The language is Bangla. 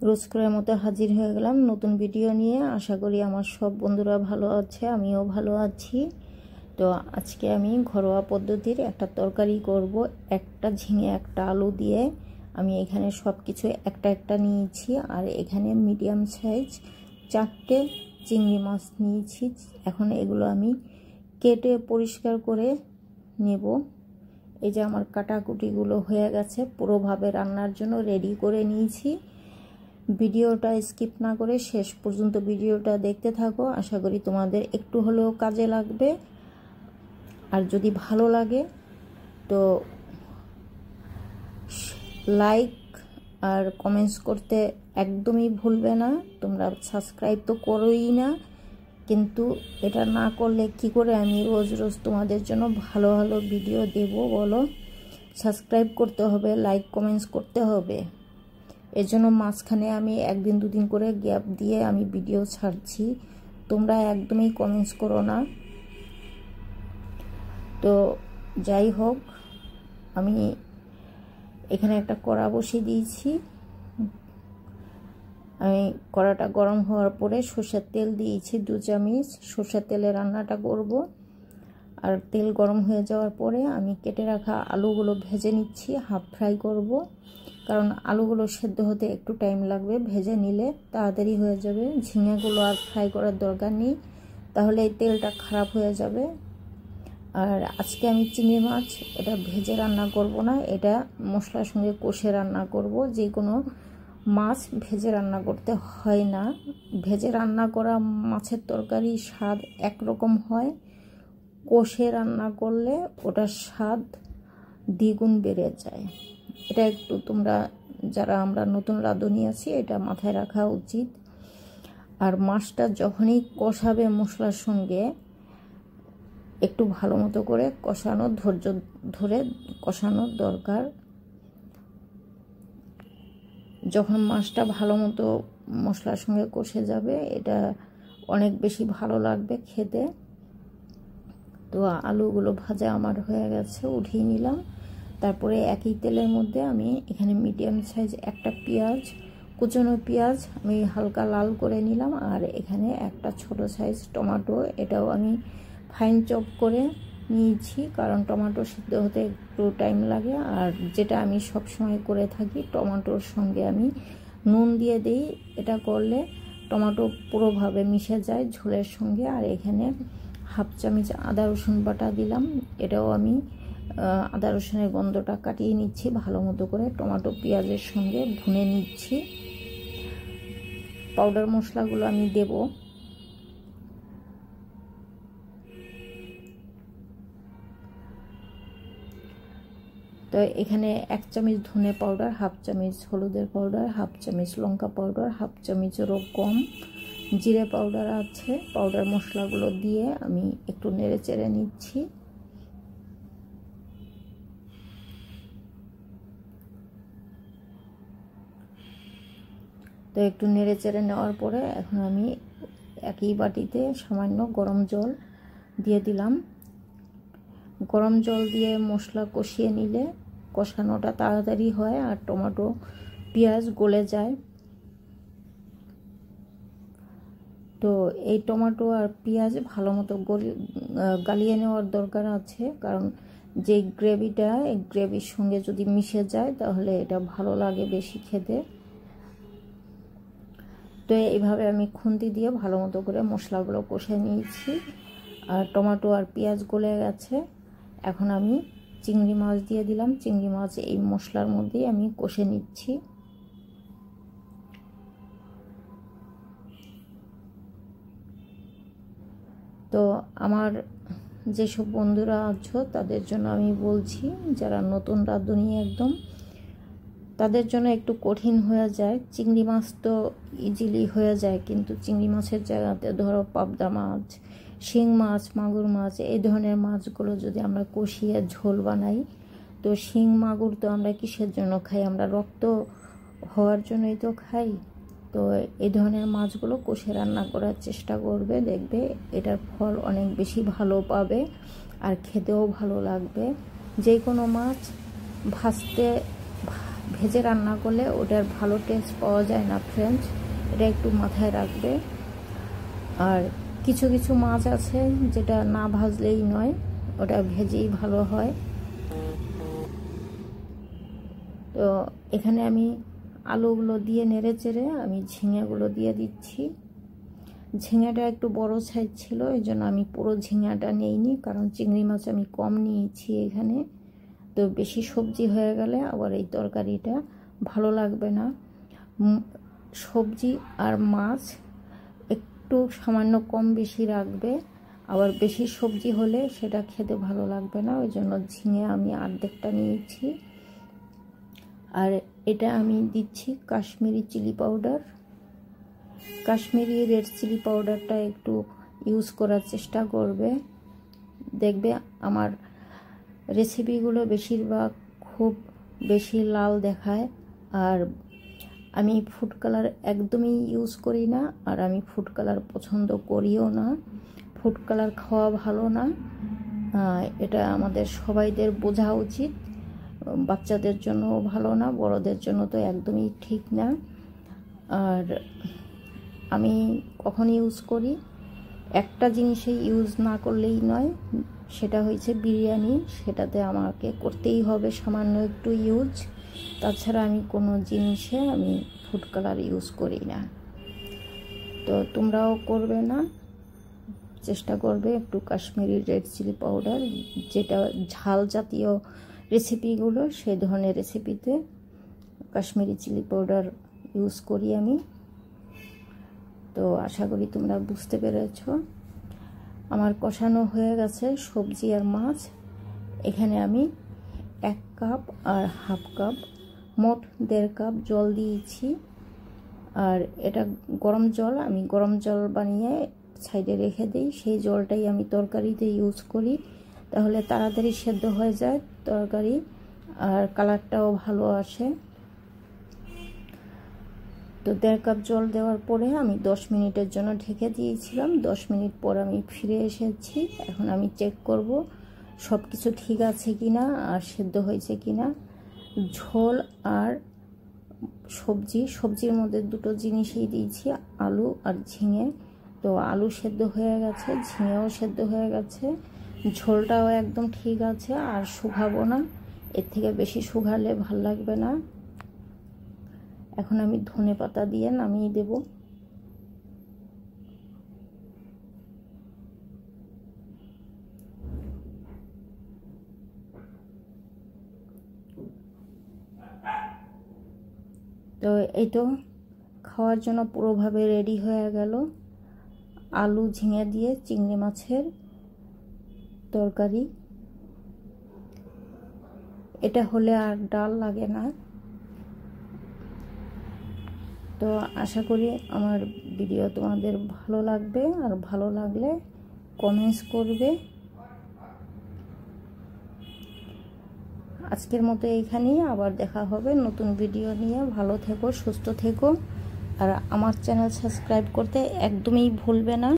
রোজ করার মতো হাজির হয়ে গেলাম নতুন ভিডিও নিয়ে। আশা করি আমার সব বন্ধুরা ভালো আছে, আমিও ভালো আছি। তো আজকে আমি ঘরোয়া পদ্ধতির একটা তরকারি করব, একটা ঝিঙে একটা আলু দিয়ে। আমি এখানে সব কিছু একটা একটা নিয়েছি, আর এখানে মিডিয়াম সাইজ 4টে চিংড়ি মাছ নিয়েছি। এখন এগুলো আমি কেটে পরিষ্কার করে নেব। এই যে আমার কাটাকুটিগুলো হয়ে গেছে, পুরোভাবে রান্নার জন্য রেডি করে নিয়েছি। ভিডিওটা স্কিপ না করে শেষ পর্যন্ত ভিডিওটা দেখতে থাকো, আশা করি তোমাদের একটু হলেও কাজে লাগবে। আর যদি ভালো লাগে তো লাইক আর কমেন্টস করতে একদমই ভুলবে না। তোমরা সাবস্ক্রাইব তো করোই না, কিন্তু এটা না করলে কি করে আমি রোজ রোজ তোমাদের জন্য ভালো ভালো ভিডিও দেব বলো? সাবস্ক্রাইব করতে হবে, লাইক কমেন্টস করতে হবে। এর জন্য মাঝখানে আমি একদিন দুদিন করে গ্যাপ দিয়ে আমি ভিডিও ছাড়ছি, তোমরা একদমই কমেন্টস করো না। তো যাই হোক, আমি এখানে একটা কড়া বসিয়ে দিয়েছি। আমি কড়াটা গরম হওয়ার পরে সরষের তেল দিয়েছি 2 চামচ। সরষের তেলে রান্নাটা করব। আর তেল গরম হয়ে যাওয়ার পরে আমি কেটে রাখা আলুগুলো ভেজে নিচ্ছি, হাফ ফ্রাই করব। কারণ আলুগুলো সেদ্ধ হতে একটু টাইম লাগবে, ভেজে নিলে তাড়াতাড়ি হয়ে যাবে। ঝিঙেগুলো আর ফ্রাই করার দরকার নেই, তাহলে এই তেলটা খারাপ হয়ে যাবে। আর আজকে আমি চিংড়ি মাছ এটা ভেজে রান্না করব না, এটা মশলার সঙ্গে কষে রান্না করব। যে কোনো মাছ ভেজে রান্না করতে হয় না। ভেজে রান্না করা মাছের তরকারি স্বাদ একরকম হয়, কষে রান্না করলে ওটার স্বাদ দ্বিগুণ বেড়ে যায়। এটা একটু তোমরা যারা আমরা নতুন রাঁধুনি আছি এটা মাথায় রাখা উচিত। আর মাছটা যখনই কষাবে মশলার সঙ্গে একটু ভালো মতো করে কষানো, ধৈর্য ধরে কষানোর দরকার। যখন মাছটা ভালো মতো মশলার সঙ্গে কষে যাবে, এটা অনেক বেশি ভালো লাগবে খেতে। তো আলুগুলো ভাজা আমার হয়ে গেছে, উঠিয়ে নিলাম। তারপরে একই তেলের মধ্যে আমি এখানে মিডিয়াম সাইজ একটা পেঁয়াজ, কুচনো পেঁয়াজ আমি হালকা লাল করে নিলাম। আর এখানে একটা ছোট সাইজ টমেটো, এটাও আমি ফাইন চপ করে নিয়েছি, কারণ টমেটো সিদ্ধ হতে একটু টাইম লাগে। আর যেটা আমি সব সময় করে থাকি, টমেটোর সঙ্গে আমি নুন দিয়ে দিই। এটা করলে টমেটো পুরোভাবে মিশে যায় ঝোলের সঙ্গে। আর এখানে হাফ চামচ আদা রসুন বাটা দিলাম, এটাও আমি আদা রসুনের গন্ধটা কাটিয়ে নিচ্ছি ভালো মতো করে, টমেটো পেঁয়াজের সঙ্গে ভুনে নিচ্ছি। পাউডার মশলাগুলো আমি দেব। তো এখানে 1 চামচ ধনে পাউডার, হাফ চামচ হলুদের পাউডার, হাফ চামচ লঙ্কা পাউডার, হাফ চামচেরও কম জিরে পাউডার আছে। পাউডার মশলাগুলো দিয়ে আমি একটু নেড়ে চেড়ে নিচ্ছি। তো একটু নেড়ে চেড়ে নেওয়ার পরে এখন আমি একই বাটিতে সামান্য গরম জল দিয়ে দিলাম। গরম জল দিয়ে মশলা কষিয়ে নিলে কষানোটা তাড়াতাড়ি হয় আর টমেটো পেঁয়াজ গলে যায়। তো এই টমেটো আর পেঁয়াজ ভালো মতো গালিয়ে নেওয়ার দরকার আছে, কারণ যে গ্রেভিটা, এই গ্রেভির সঙ্গে যদি মিশে যায় তাহলে এটা ভালো লাগে বেশি খেতে। তো এইভাবে আমি খুন্তি দিয়ে ভালো মতো করে মশলাগুলো কষে নিয়েছি। আর টমেটো আর পেঁয়াজ গলে গেছে। এখন আমি চিংড়ি মাছ দিয়ে দিলাম। চিংড়ি মাছ এই মশলার মধ্যেই আমি কষে নিচ্ছি। তো আমার যেসব বন্ধুরা আছো তাদের জন্য আমি বলছি, যারা নতুন রাঁধুনি একদম, তাদের জন্য একটু কঠিন হয়ে যায়। চিংড়ি মাছ তো ইজিলি হয়ে যায়, কিন্তু চিংড়ি মাছের জায়গাতে ধরো পাবদা মাছ, শিং মাছ, মাগুর মাছ, এই ধরনের মাছগুলো যদি আমরা কষিয়ে ঝোল বানাই, তো শিং মাগুর তো আমরা কিসের জন্য খাই? আমরা রক্ত হওয়ার জন্যই তো খাই। তো এই ধরনের মাছগুলো কষে রান্না করার চেষ্টা করবে, দেখবে এটার ফল অনেক বেশি ভালো পাবে আর খেতেও ভালো লাগবে। যে কোনো মাছ ভাজতে ভেজে রান্না করলে ওটার ভালো টেস্ট পাওয়া যায় না ফ্রেন্ডস, এটা একটু মাথায় রাখবে। আর কিছু কিছু মাছ আছে যেটা না ভাজলেই নয়, ওটা ভেজেই ভালো হয়। তো এখানে আমি আলুগুলো দিয়ে নেড়ে চেড়ে আমি ঝিঙেগুলো দিয়ে দিচ্ছি। ঝিঙেটা একটু বড় সাইজ ছিল, এই জন্য আমি পুরো ঝিঙাটা নেইনি, কারণ চিংড়ি মাছ আমি কম নিয়েছি এখানে। তো বেশি সবজি হয়ে গেলে আবার এই তরকারিটা ভালো লাগবে না। সবজি আর মাছ একটু সামান্য কম বেশি রাখবে, আবার বেশি সবজি হলে সেটা খেতে ভালো লাগবে না। ওই জন্য ঝিঙে আমি অর্ধেকটা নিয়েছি। আর এটা আমি দিচ্ছি Kashmiri chili powder. Kashmiri red chili পাউডারটা একটু ইউজ করার চেষ্টা করবে, দেখবে আমার রেসিপিগুলো বেশিরভাগ খুব বেশি লাল দেখায়। আর আমি ফুড কালার একদমই ইউজ করি না, আর আমি ফুড কালার পছন্দ করিও না। ফুড কালার খাওয়া ভালো না, এটা আমাদের সবাইদের বোঝা উচিত। বাচ্চাদের জন্যও ভালো না, বড়দের জন্য তো একদমই ঠিক না। আর আমি কখন ইউজ করি, একটা জিনিসে ইউজ না করলেই নয়, সেটা হয়েছে বিরিয়ানি, সেটাতে আমাকে করতেই হবে সামান্য একটু ইউজ। তাছাড়া আমি কোনো জিনিসে আমি ফুড কালার ইউজ করি না। তো তোমরাও করবে না, চেষ্টা করবে একটু কাশ্মীরি রেড চিলি পাউডার, যেটা ঝাল জাতীয় রেসিপিগুলো সেই ধরনের রেসিপিতে কাশ্মীরি চিলি পাউডার ইউজ করি আমি। তো আশা করি তোমরা বুঝতে পেরেছ। আমার কষানো হয়ে গেছে সবজি আর মাছ। এখানে আমি 1 কাপ আর হাফ কাপ, মোট 1.5 কাপ জল দিয়েছি। আর এটা গরম জল, আমি গরম জল বানিয়ে সাইডে রেখে দিই, সেই জলটাই আমি তরকারিতে ইউজ করি, তাহলে তাড়াতাড়ি সেদ্ধ হয়ে যায় তরকারি আর কালারটাও ভালো আসে। তো 1.5 কাপ জল দেওয়ার পরে আমি 10 মিনিটের জন্য ঢেকে দিয়েছিলাম। 10 মিনিট পর আমি ফিরে এসেছি। এখন আমি চেক করব সব কিছু ঠিক আছে কিনা আর সেদ্ধ হয়েছে কিনা। ঝোল আর সবজির মধ্যে দুটো জিনিসই দিয়েছি, আলু আর ঝিঙে। তো আলু সেদ্ধ হয়ে গেছে, ঝিঙেও সেদ্ধ হয়ে গেছে, ঝোলটাও একদম ঠিক আছে। আর শুকাবো না, এর থেকে বেশি শুকালে ভাল লাগবে না। এখন আমি ধনেপাতা দিয়ে নামিয়ে দেব। তো এই তো খাওয়ার জন্য পুরোভাবে রেডি হয়ে গেল আলু ঝিঙে দিয়ে চিংড়ি মাছের তরকারি। এটা হলে আর ডাল লাগে না। তো আশা করি আমার ভিডিও তোমাদের ভালো লাগবে, আর ভালো লাগলে কমেন্টস করবে। আজকের মতো এইখানেই, আবার দেখা হবে নতুন ভিডিও নিয়ে। ভালো থেকো, সুস্থ থেকো, আর আমার চ্যানেল সাবস্ক্রাইব করতে একদমই ভুলবে না।